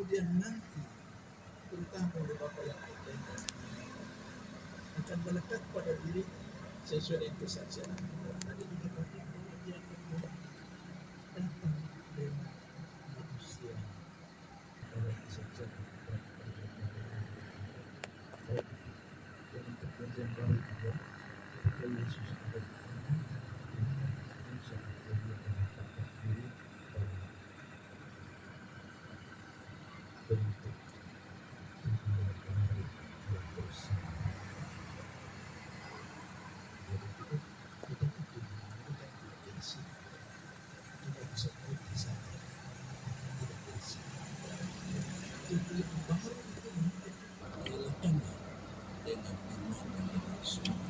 kemudian nanti, terutama oleh Bapak yang bertanya, akan melekat pada diri sesuai dengan kesaksian. Tadi dikatakan bahwa dia akan datang dengan manusia dalam kesaksian dalam perjanjian baru juga ketika Yesus ada di tanah Musa dia menyatakan diri dalam bentuk sebuah baru yang bersama. Jadi kita itu berisi tidak bisa berhenti saja, tidak berisi. Itu yang baru itu nyalakannya dengan iman dan dengan sungguh.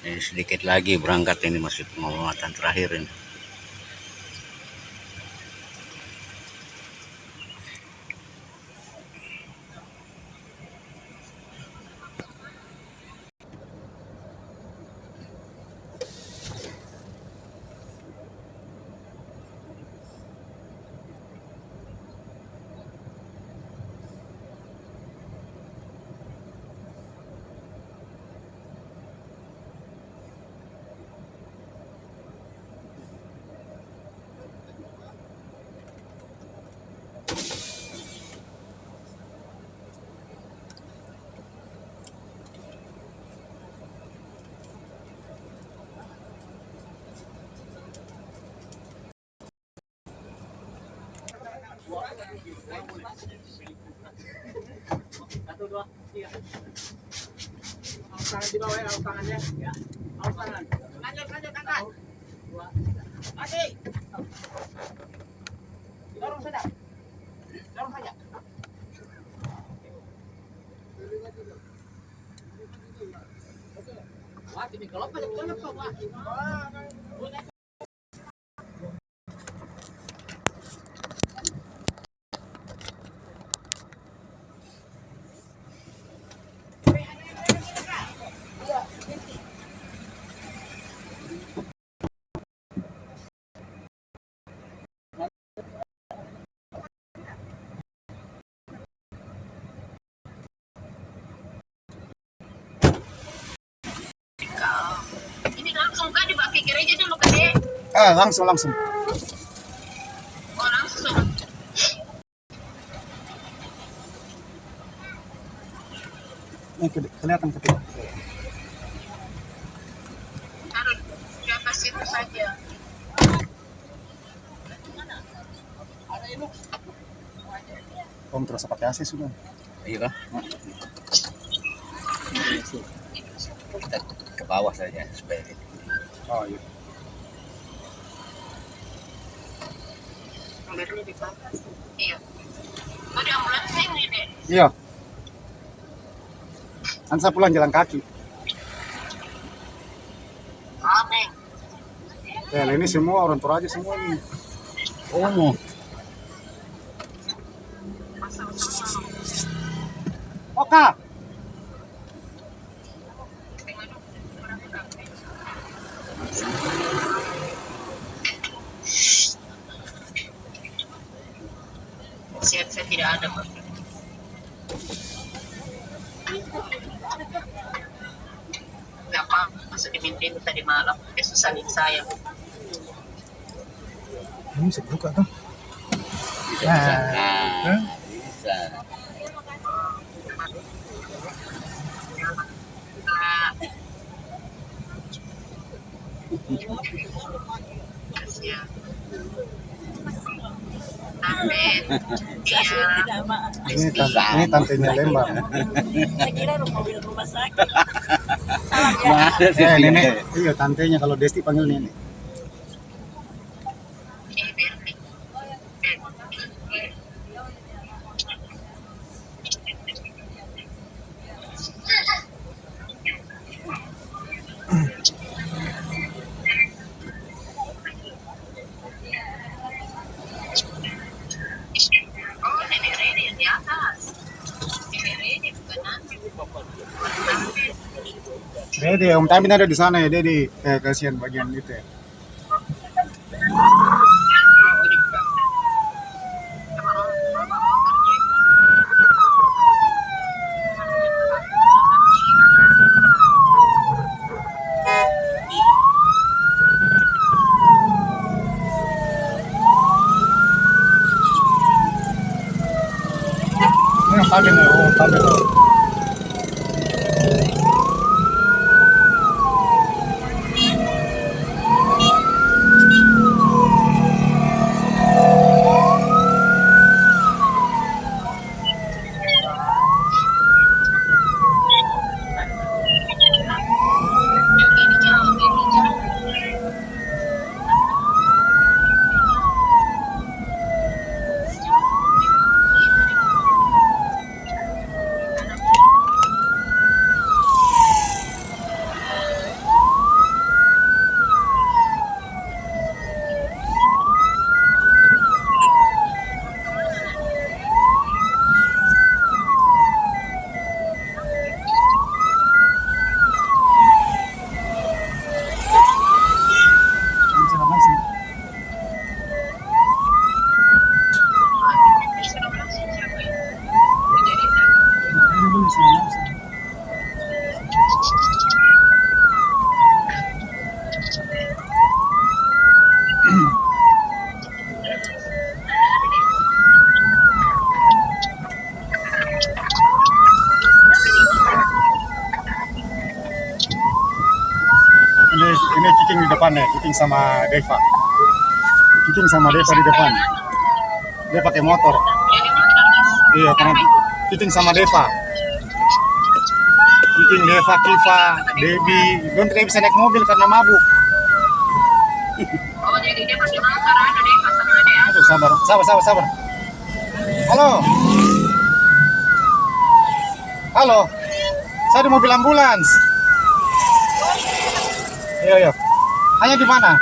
Ini sedikit lagi berangkat ini, masih penguatan terakhir ini. Satu, dua, tiga. Awas tangan di bawah ya, awas tangannya. Ya. Awas tangan. Lanjut, angkat. Dua, tiga. Mati. Dorong saja. Dorong saja. Wah, ini kalau pada kelep kok, Pak. Ini langsung kan dipakai gereja dulu kan, Dek? Langsung. Oh, langsung. Ini kelihatan ketika. Harus di atas itu saja. Ada ini. Om terus pakai AC sudah. Iya kah? Kita ke bawah saja supaya Oh iya. Ambilnya di bawah. Iya. Oh, di ambulans ini, Dek. Iya. Kan saya pulang jalan kaki. Amin. Ya, ini semua orang Toraja semua ini. oh Oka. Saya tidak ada, Pak. Nggak apa, masuk dimintain tadi malam. Dia susahin saya. Ini bisa buka kan? bisa. Bisa. Kasihan. Amin. Ini tantenya Lembang. Saya kira mobil rumah sakit. Nenek. Iya, tantenya kalau Desti panggil nenek. Oh, nenek Rene yang di atas. Nenek Rene bukan nanti. Dede, Om Tamin ada di sana ya, Dede. Kasihan bagian itu ya. Ini Om Tamin ya, Om Tamin. ini Kiking di depan nih, Kiking sama Deva. Kiking sama Deva di depan. Dia pakai motor. Iya, karena Kiking sama Deva. Kiking, Deva, Kiva, Debi, Don tidak bisa naik mobil karena mabuk. Oh, jadi dia pakai motor, ada deh sama dia. Aduh, sabar. Halo. Halo. Saya di mobil ambulans. Iya. Hanya di mana?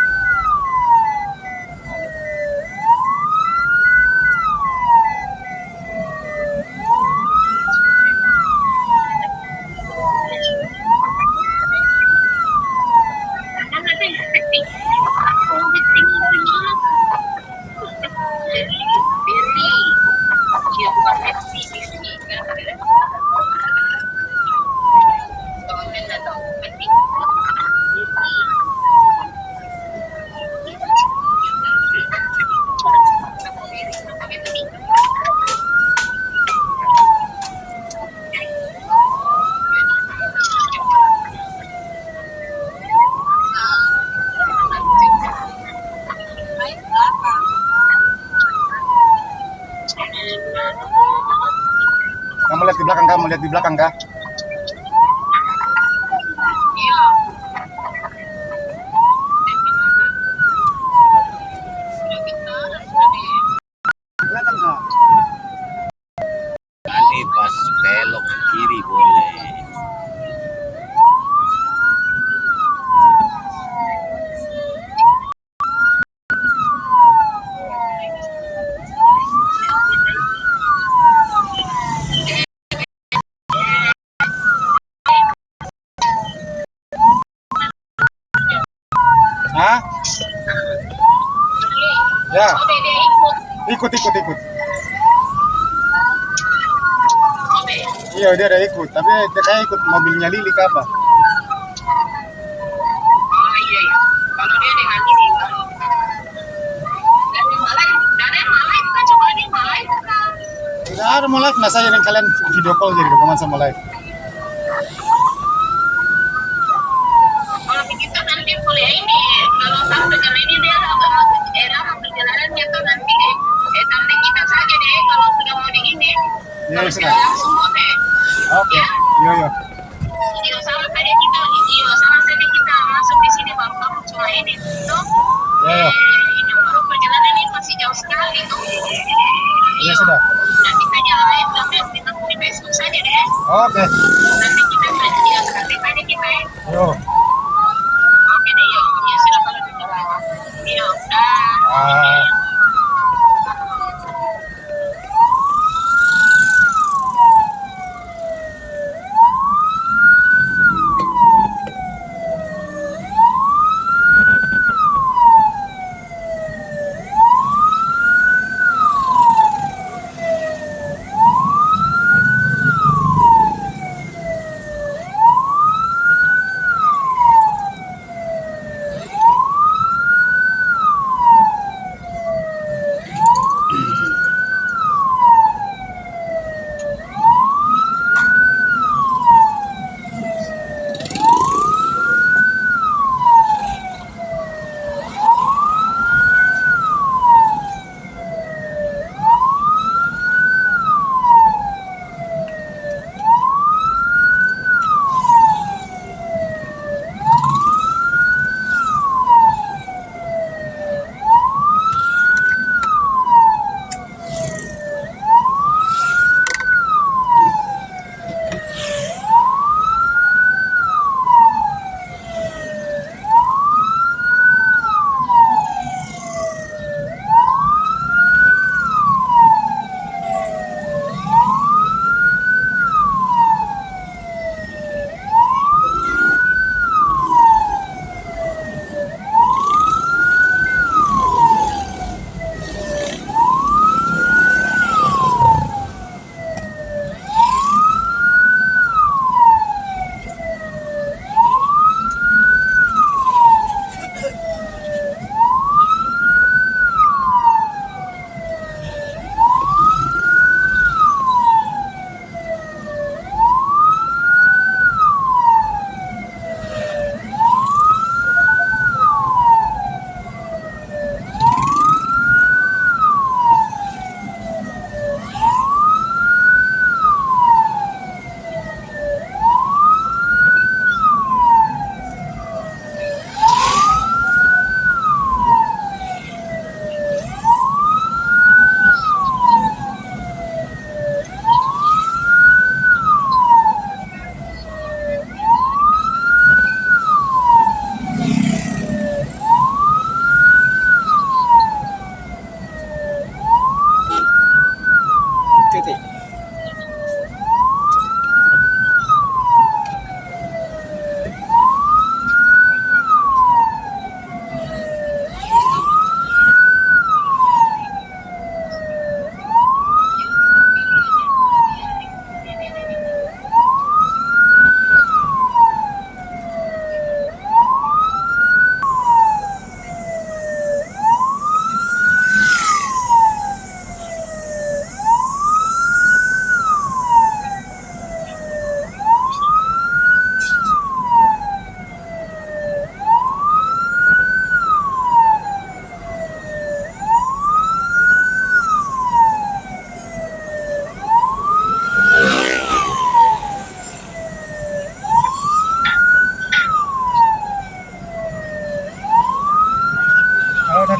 Kamu lihat di belakang kah? Iya. Kelihatan kah? Nanti pas belok ke kiri boleh. Hah? Ya. Oh, dia ikut. Ikut. Oh, Iya, dia ada ikut, tapi dia kayak ikut mobilnya Lili ke apa? oh iya. Kalau dia dengan ini, dan yang malai bukan cuma di malai bukan. Tidak ada mau live, nah saya dan kalian video call jadi rekaman sama live. Kalau begitu nanti kuliah ini, kalau sampai jalan ini dia lama perjalanannya tuh nanti tante kita saja deh kalau sudah mau di ini. Iya, Kalau sudah. sudah langsung mau deh. Oke. Iya. Iya sama saja kita masuk di sini baru kamu cuma ini tuh. Iya. Ini baru perjalanan ini masih jauh sekali tuh. Iya, sudah. Nanti saja live tapi kita di Facebook saja deh. Oke. Nanti kita ya nanti tanya kita ya. Yo. Oke deh yuk. Ya sudah kalau gitu. Yuk. Ah.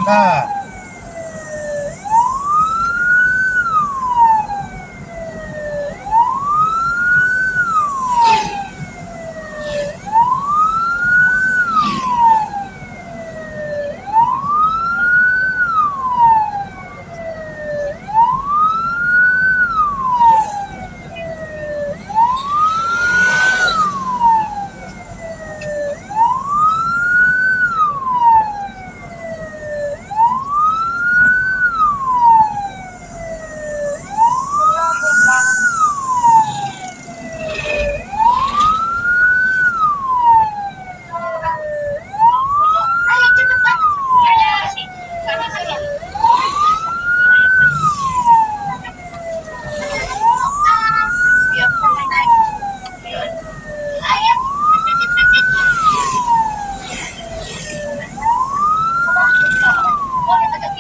Nah, Ayo cepetan. Karena saya. Biar sama naik. Ayo. Boleh agak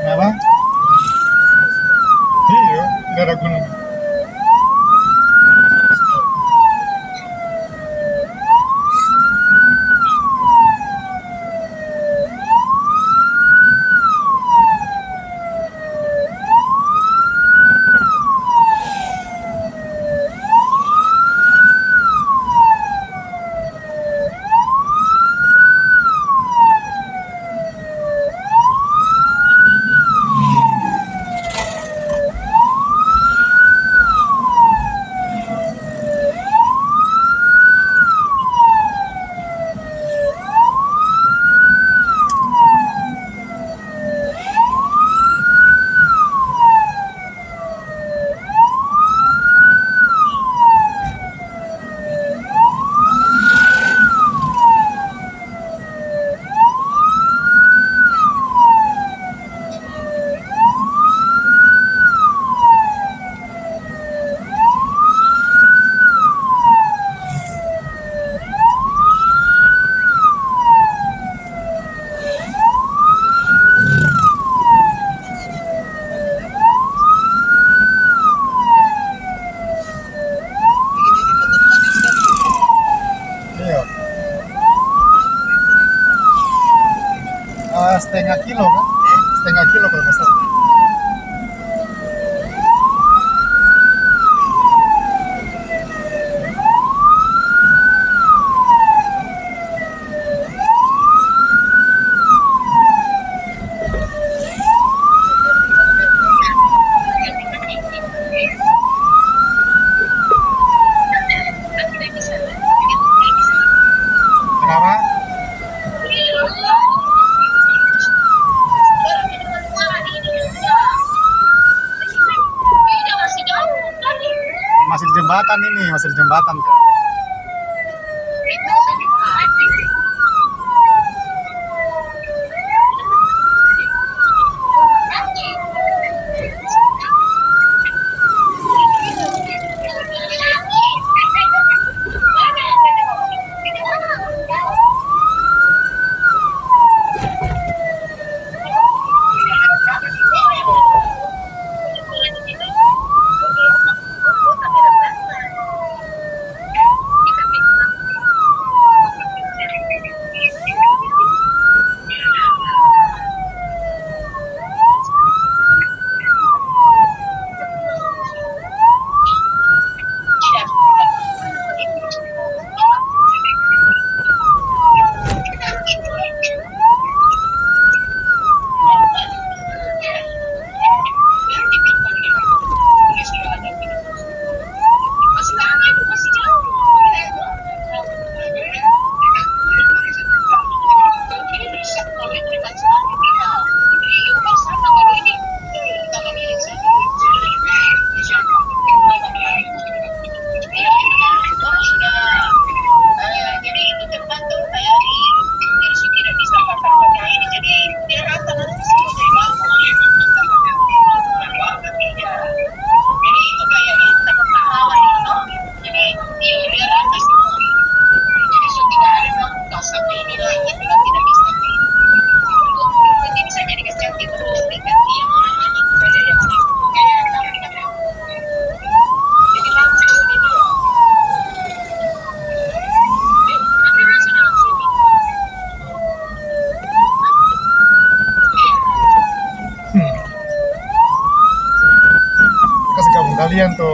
kenapa? Iya, tidak ada gunung. Iya. Setengah kilo kan? Setengah kilo kalau nggak salah. Kenapa? Tidak, masih jauh tadi. Masih di jembatan ini, masih di jembatan kan? Itu sakit hati.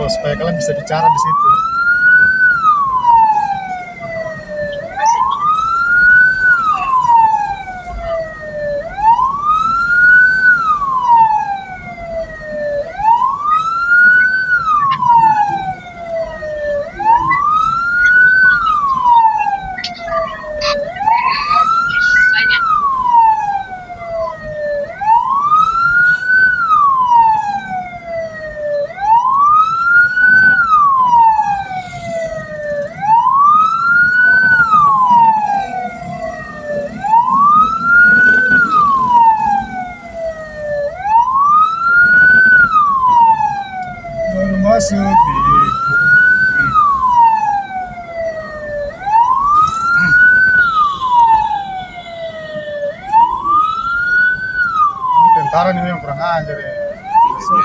supaya kalian bisa bicara di situ. Banyak. Masuk di tentara ini yang kurang ajar ya. Masuk,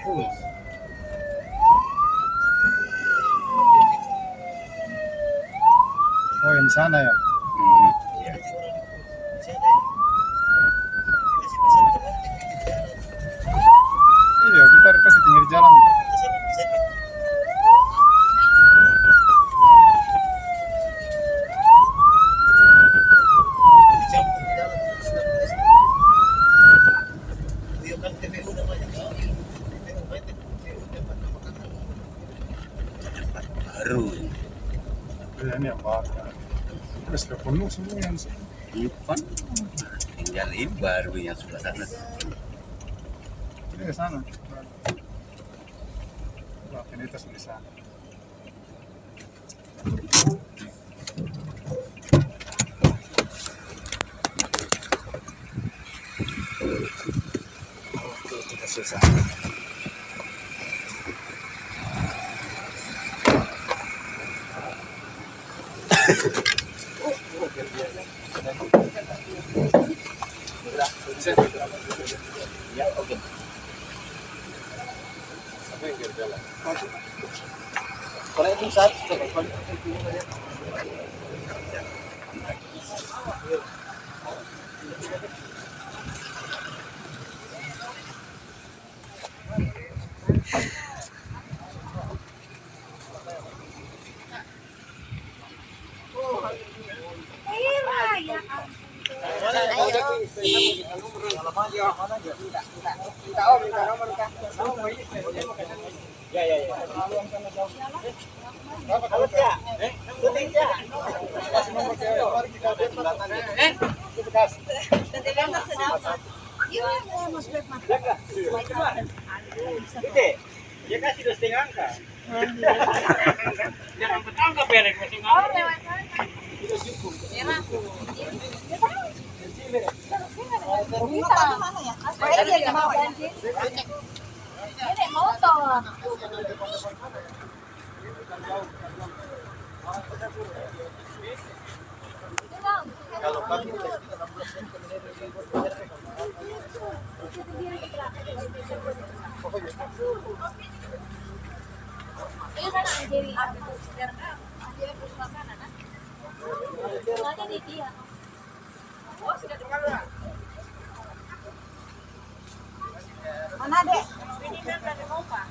Bro. Oh, yang di sana ya? Iya, kita pasti pinggir jalan. Baru. Iya, ini yang baru. Terus sudah penuh semua yang Ivan. Tinggal ini baru yang sebelah sana. ini ke sana. Rutinitas di sana. Oke, kita selesai. Ya, oke. Kalau itu satu, Dia kasih 2,5 angka. Jangan bertangkap ya, Rek. Masih mau. Ini motor. Kalau kami Ini kan Anjeli. Soalnya di dia. Oh, sudah dengar. Mana, Dek? Ini kan ada mopa.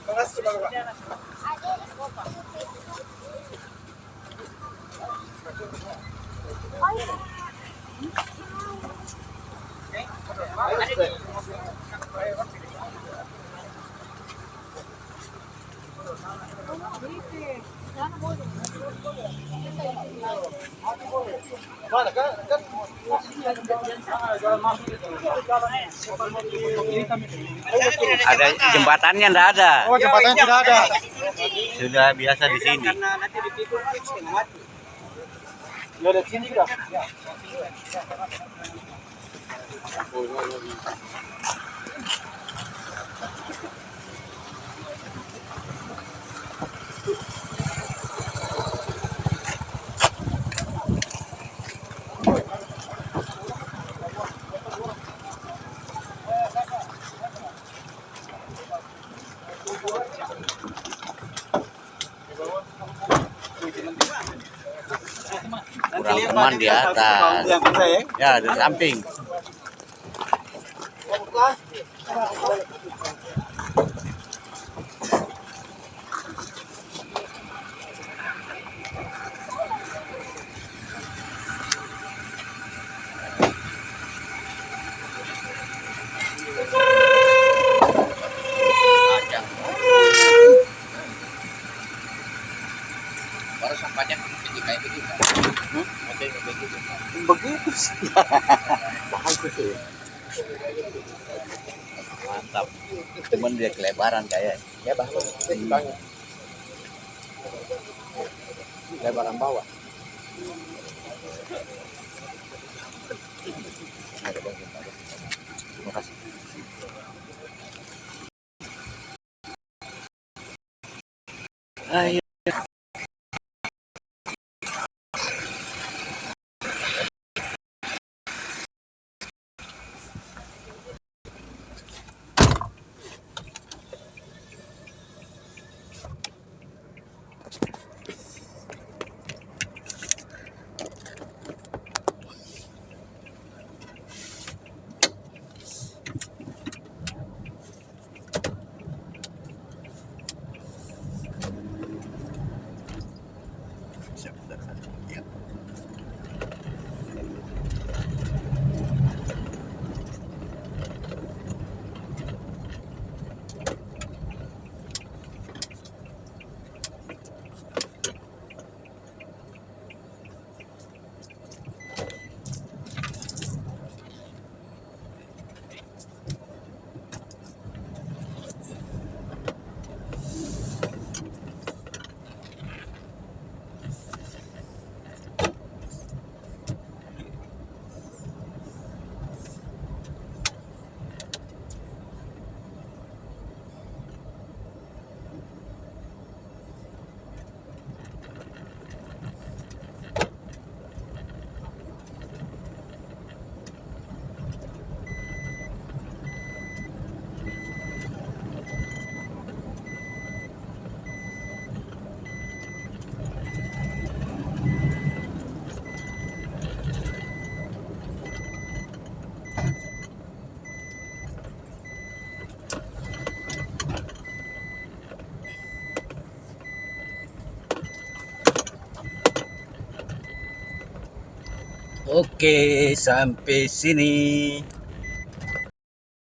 Makasih Bapak. Mana kan? Ada jembatannya enggak ada. Oh, jembatannya tidak ada. Sudah biasa di sini. Karena nanti dipikul fix setengah mati. Ya ada sini dah. Kurang teman di atas. Ya, di samping. Baru sampahnya kayak begitu. Begitu sih. Mantap. Cuman dia kelebaran kayak. Ya bahkan banyak. Lebaran bawah. Terima kasih. Ayo. Oke, sampai sini.